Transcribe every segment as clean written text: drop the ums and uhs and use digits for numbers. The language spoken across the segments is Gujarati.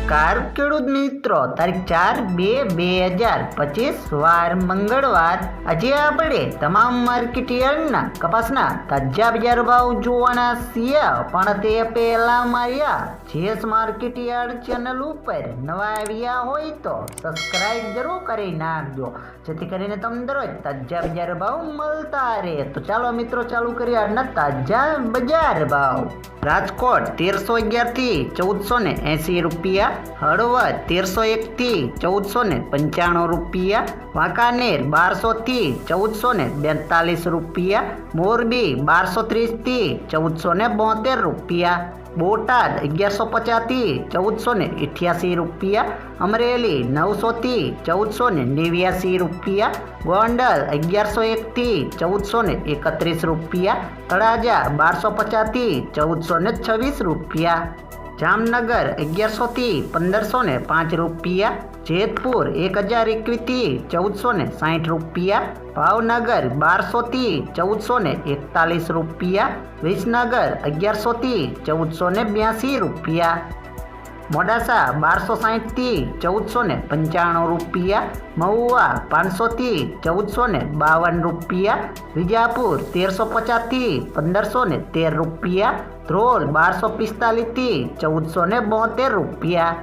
નમસ્કાર ખેડૂત મિત્રો, તારીખ 4/2/2025 વાર મંગળવાર. આજે આપણે તમામ માર્કેટ યાર્ડના કપાસના તાજા બજાર ભાવ જોવાના છીએ. પણ તે પહેલા મારી જેએસ માર્કેટ યાર્ડ ચેનલ ઉપર નવા આવ્યા હોય તો સબસ્ક્રાઇબ જરૂર કરી નાખજો, જેથી કરીને તમને દરરોજ તાજા બજાર ભાવ મળતા રહે. તો ચાલો મિત્રો, ચાલુ કરીએ આજના તાજા બજાર ભાવ. રાજકોટ 1311 થી 1480 રૂપિયા, હળવદ 1301 થી 1495 રૂપિયા, વાંકાનેર 1200 થી 1442 રૂપિયા, મોરબી 1230 થી 1472 રૂપિયા, બોટાદ 1150 થી 1488 રૂપિયા, અમરેલી 900 થી 1489 રૂપિયા, ગોંડલ 1101 થી 1431 રૂપિયા, તળાજા 1250 થી 1426 રૂપિયા, જામનગર 1100 થી 1505 રૂપિયા, જેતપુર 1021 થી 1460 રૂપિયા, ભાવનગર 1200 થી 1441 રૂપિયા, વિસનગર 1100 થી 1482 રૂપિયા, મોડાસા 1260 થી 1495 રૂપિયા, મહુવા 500 થી 1452 રૂપિયા, વિજાપુર 1350 થી 1513 રૂપિયા, ધ્રોલ 1245 થી 1472 રૂપિયા,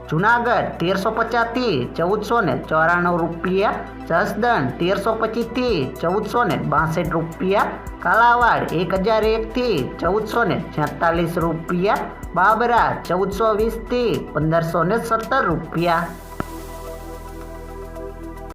જુનાગઢ 1350 થી 1494 રૂપિયા, જસદણ 1325 થી 1462 રૂપિયા, કાલાવાડ 1001 થી 1446 રૂપિયા, બાબરા 1420 થી 1517 રૂપિયા.